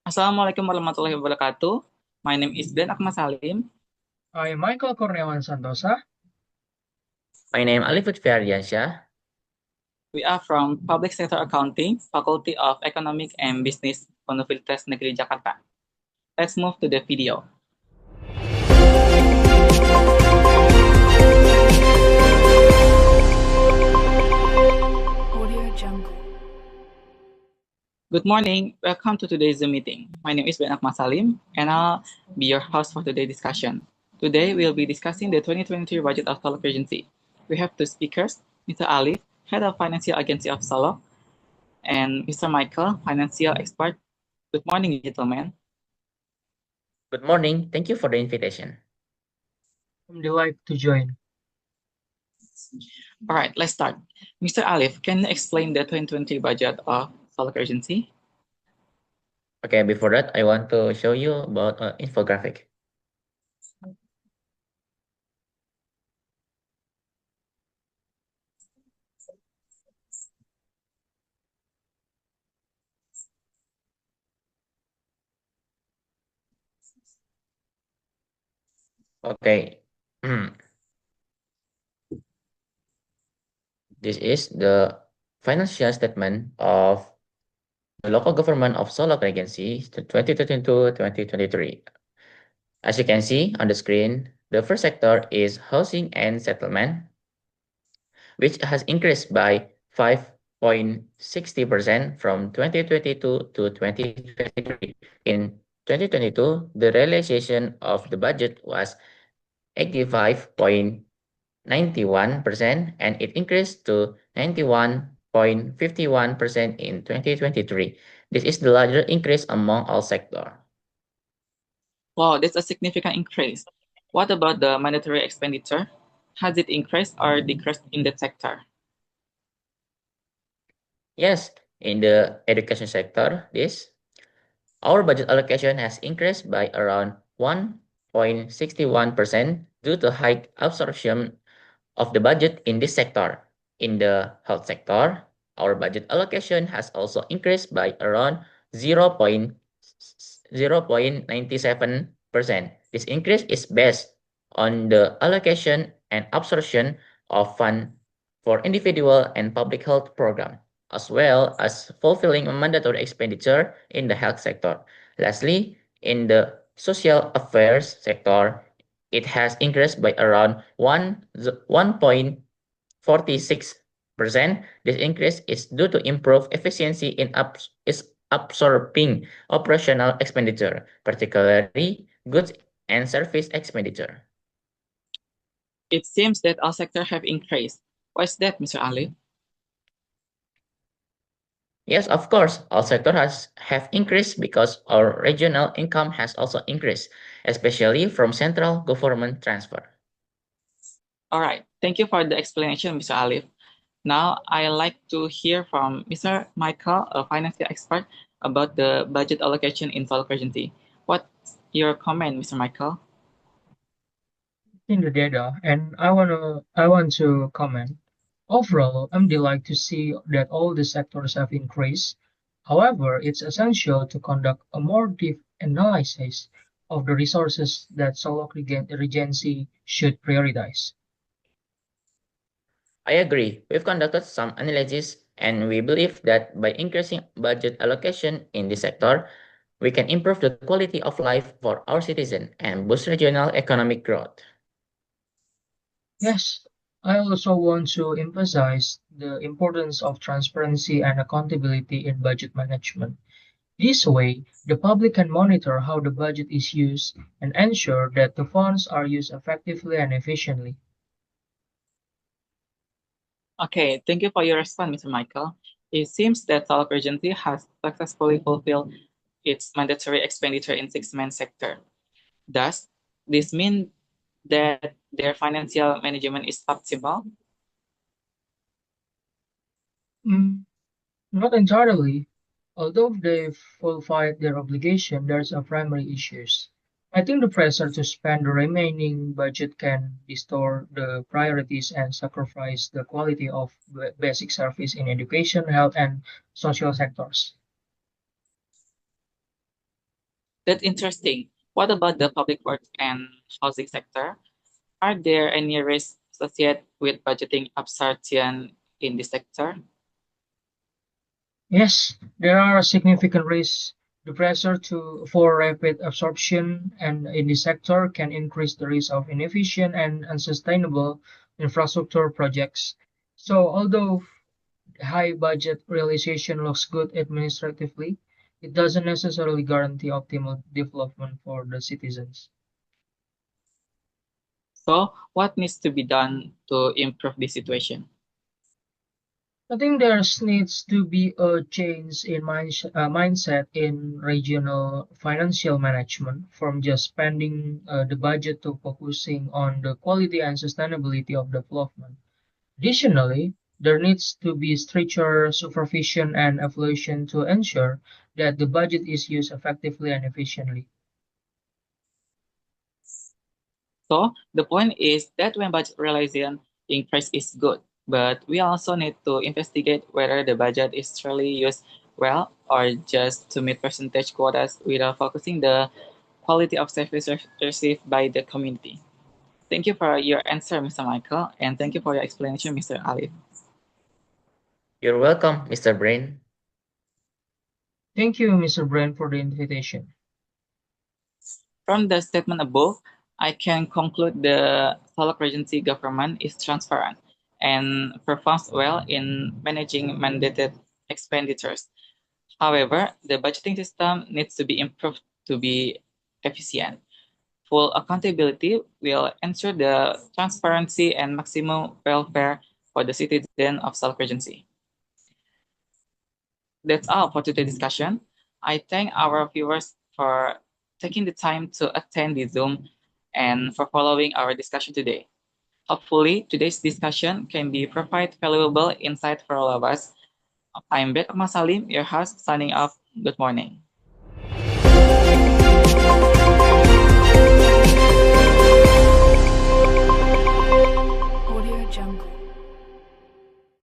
Assalamualaikum warahmatullahi wabarakatuh. My name is Akmal Salim. I'm Michael Kurniawan Santosa. My name Alief Ardiansyah. We are from Public Sector Accounting, Faculty of Economic and Business, Universitas Negeri, Jakarta. Let's move to the video. Good morning. Welcome to today's Zoom meeting. My name is Akmal Salim, and I'll be your host for today's discussion. Today, we'll be discussing the 2023 budget of Solok Regency. We have two speakers, Mr. Alief, Head of Financial Agency of Solok, and Mr. Michael, Financial Expert. Good morning, gentlemen. Good morning. Thank you for the invitation. I'm delighted to join. All right, let's start. Mr. Alief, can you explain the 2020 budget of Solok Regency? Okay, before that, I want to show you about infographic. Okay. This is the financial statement of the local government of Solok Regency 2022-2023. As you can see on the screen, the first sector is housing and settlement, which has increased by 5.60% from 2022 to 2023. In 2022, the realization of the budget was 85.91% and it increased to 91.51% in 2023. This is the largest increase among all sectors. Wow, that's a significant increase. What about the mandatory expenditure? Has it increased or decreased in that sector? Yes, in the education sector, our budget allocation has increased by around 1.61% due to high absorption of the budget in this sector. In the health sector, our budget allocation has also increased by around 0.97%. This increase is based on the allocation and absorption of funds for individual and public health program, as well as fulfilling a mandatory expenditure in the health sector. Lastly, in the social affairs sector, it has increased by around 1.46%. This increase is due to improved efficiency in absorbing operational expenditure, particularly goods and service expenditure. It seems that all sectors have increased. Why is that, Mr. Ali? Yes, of course, all sectors have increased because our regional income has also increased, especially from central government transfer. All right, thank you for the explanation, Mr. Alief. Now, I'd like to hear from Mr. Michael, a financial expert, about the budget allocation in Solok Regency. What's your comment, Mr. Michael? In the data, and I want to comment. Overall, I'm delighted to see that all the sectors have increased. However, it's essential to conduct a more deep analysis of the resources that Solok Regency should prioritize. I agree. We've conducted some analysis and we believe that by increasing budget allocation in this sector, we can improve the quality of life for our citizens and boost regional economic growth. Yes, I also want to emphasize the importance of transparency and accountability in budget management. This way, the public can monitor how the budget is used and ensure that the funds are used effectively and efficiently. Okay, thank you for your response, Mr. Michael. It seems that Solok Regency has successfully fulfilled its mandatory expenditure in 6 main sector. Does this mean that their financial management is optimal? Not entirely. Although they've fulfilled their obligation, there's a primary issues. I think the pressure to spend the remaining budget can distort the priorities and sacrifice the quality of basic service in education, health, and social sectors. That's interesting. What about the public works and housing sector? Are there any risks associated with budgeting absorption in this sector? Yes, there are significant risks. The pressure for rapid absorption and in the sector can increase the risk of inefficient and unsustainable infrastructure projects. So, although high budget realization looks good administratively, it doesn't necessarily guarantee optimal development for the citizens. So, what needs to be done to improve this situation? I think there needs to be a change in mindset in regional financial management from just spending the budget to focusing on the quality and sustainability of development. Additionally, there needs to be stricter supervision and evaluation to ensure that the budget is used effectively and efficiently. So, the point is that when budget realization increase is good, but we also need to investigate whether the budget is truly used well or just to meet percentage quotas without focusing the quality of service received by the community. Thank you for your answer, Mr. Michael, and thank you for your explanation, Mr. Alief. You're welcome, Mr. Brein. Thank you, Mr. Brent, for the invitation. From the statement above, I can conclude the Solok Regency government is transparent and performs well in managing mandated expenditures. However, the budgeting system needs to be improved to be efficient. Full accountability will ensure the transparency and maximum welfare for the citizen of Solok Regency. That's all for today's discussion. I thank our viewers for taking the time to attend the Zoom and for following our discussion today. Hopefully, today's discussion can be provide valuable insight for all of us. I'm Akmal Salim, your host, signing off. Good morning.